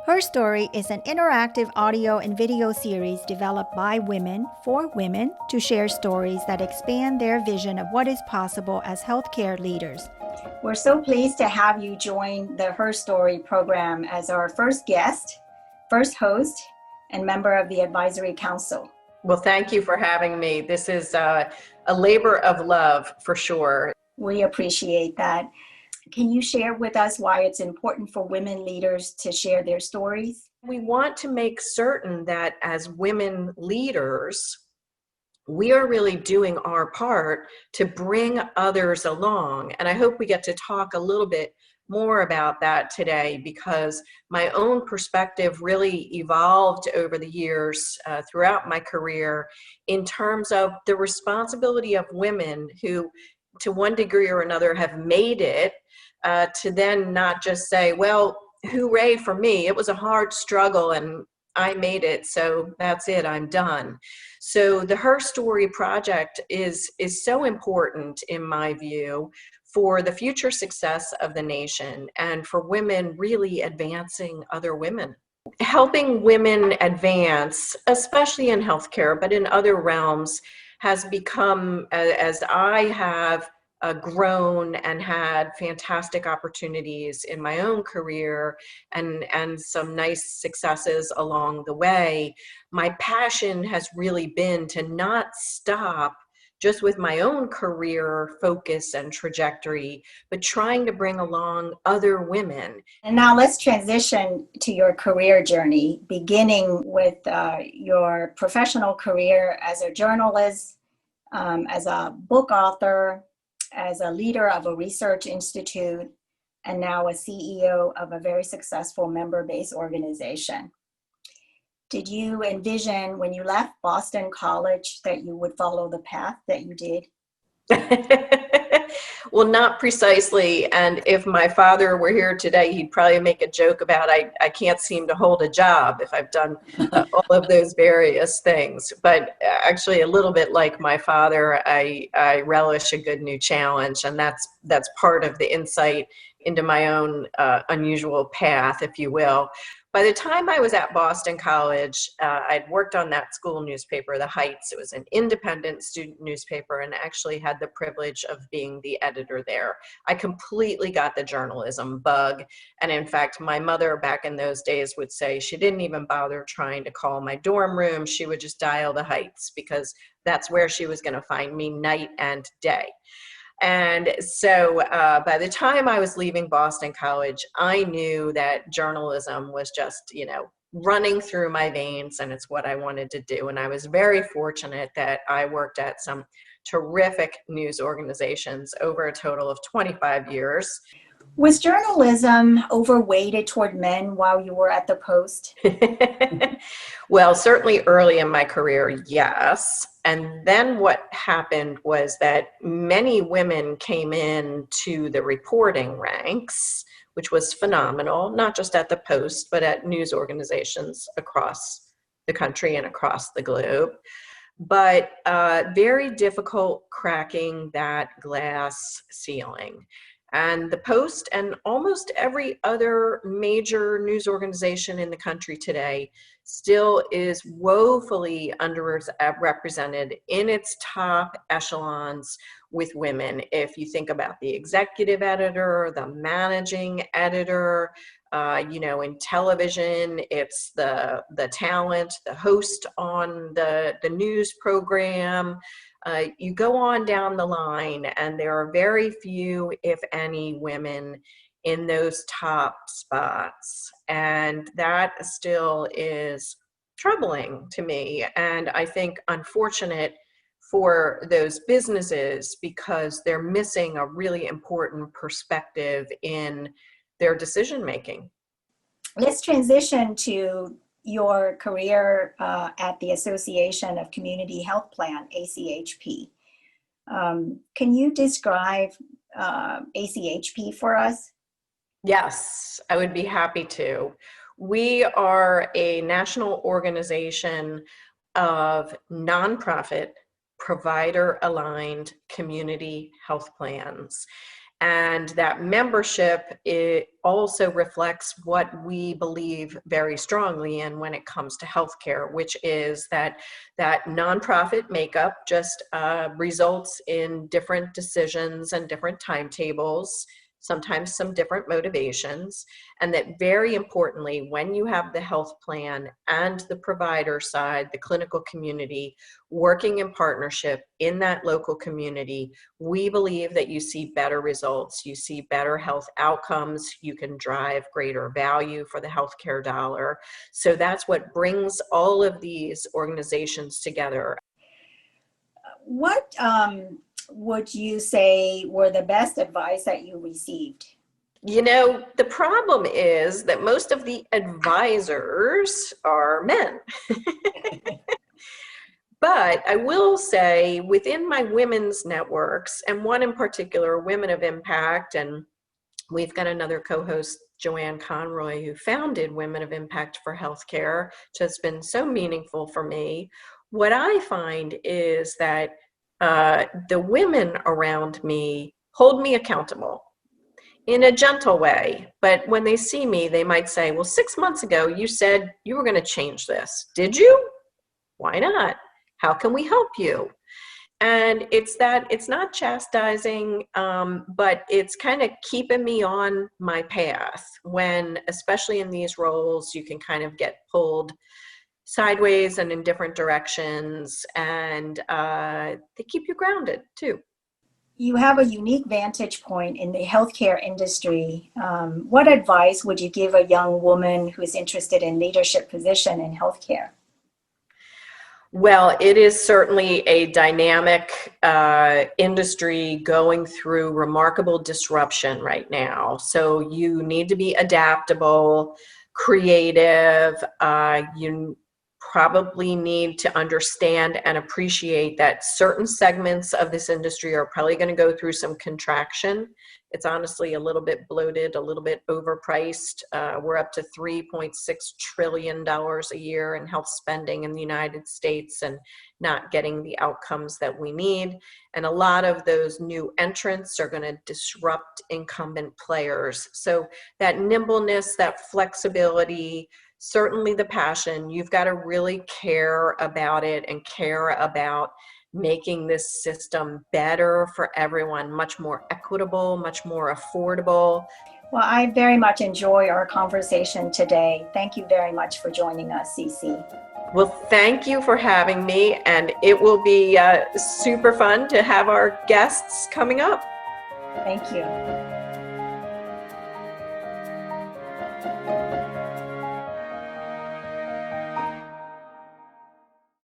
Her Story is an interactive audio and video series developed by women for women to share stories that expand their vision of what is possible as healthcare leaders. We're so pleased to have you join the Her Story program as our first guest, first host, and member of the Advisory Council. Well, thank you for having me. This is a labor of love for sure. We appreciate that. Can you share with us why it's important for women leaders to share their stories? We want to make certain that as women leaders, we are really doing our part to bring others along. And I hope we get to talk a little bit more about that today, because my own perspective really evolved over the years throughout my career in terms of the responsibility of women who, to one degree or another, have made it, to then not just say, well, hooray for me, it was a hard struggle and I made it, so that's it, I'm done. So the Her Story project is so important, in my view, for the future success of the nation and for women really advancing other women. Helping women advance, especially in healthcare, but in other realms, has become, as I have grown and had fantastic opportunities in my own career and some nice successes along the way, my passion has really been to not stop just with my own career focus and trajectory, but trying to bring along other women. And now let's transition to your career journey, beginning with your professional career as a journalist, as a book author, as a leader of a research institute, and now a CEO of a very successful member-based organization. Did you envision when you left Boston College that you would follow the path that you did? Well, not precisely. And if my father were here today, he'd probably make a joke about I can't seem to hold a job if I've done all of those various things. But actually, a little bit like my father, I relish a good new challenge, and that's part of the insight into my own unusual path, if you will. By the time I was at Boston College, I'd worked on that school newspaper, The Heights. It was an independent student newspaper, and actually had the privilege of being the editor there. I completely got the journalism bug. And in fact, my mother back in those days would say she didn't even bother trying to call my dorm room. She would just dial The Heights because that's where she was going to find me night and day. And so by the time I was leaving Boston College, I knew that journalism was just, running through my veins, and it's what I wanted to do. And I was very fortunate that I worked at some terrific news organizations over a total of 25 years. Was journalism overweighted toward men while you were at the Post? Well, certainly early in my career, yes. And then what happened was that many women came in to the reporting ranks, which was phenomenal, not just at the Post, but at news organizations across the country and across the globe. But very difficult cracking that glass ceiling. And the Post and almost every other major news organization in the country today still is woefully underrepresented in its top echelons with women. If you think about the executive editor, the managing editor, in television, it's the talent, the host on the news program. You go on down the line, and there are very few, if any, women in those top spots. And that still is troubling to me. And I think unfortunate for those businesses, because they're missing a really important perspective in their decision making. Let's transition to your career at the Association of Community Health Plan, ACHP. Can you describe ACHP for us? Yes, I would be happy to. We are a national organization of nonprofit, provider-aligned community health plans. And that membership, it also reflects what we believe very strongly in when it comes to healthcare, which is that nonprofit makeup just results in different decisions and different timetables, sometimes some different motivations, and that very importantly, when you have the health plan and the provider side, the clinical community, working in partnership in that local community, we believe that you see better results, you see better health outcomes, you can drive greater value for the healthcare dollar. So that's what brings all of these organizations together. What would you say were the best advice that you received? You know, the problem is that most of the advisors are men. But I will say within my women's networks, and one in particular, Women of Impact, and we've got another co-host, Joanne Conroy, who founded Women of Impact for Healthcare, which has been so meaningful for me. What I find is that the women around me hold me accountable in a gentle way. But when they see me, they might say, well, 6 months ago, you said you were going to change this. Did you? Why not? How can we help you? And it's not chastising, but it's kind of keeping me on my path when, especially in these roles, you can kind of get pulled sideways and in different directions, and they keep you grounded too. You have a unique vantage point in the healthcare industry. What advice would you give a young woman who is interested in leadership position in healthcare? Well, it is certainly a dynamic industry going through remarkable disruption right now. So you need to be adaptable, creative. You probably need to understand and appreciate that certain segments of this industry are probably going to go through some contraction. It's honestly a little bit bloated, a little bit overpriced. We're up to $3.6 trillion a year in health spending in the United States and not getting the outcomes that we need. And a lot of those new entrants are going to disrupt incumbent players. So that nimbleness, that flexibility, certainly the passion, you've got to really care about it and care about making this system better for everyone, much more equitable, much more affordable. Well, I very much enjoy our conversation today. Thank you very much for joining us, Ceci. Well, thank you for having me, and it will be super fun to have our guests coming up. Thank you.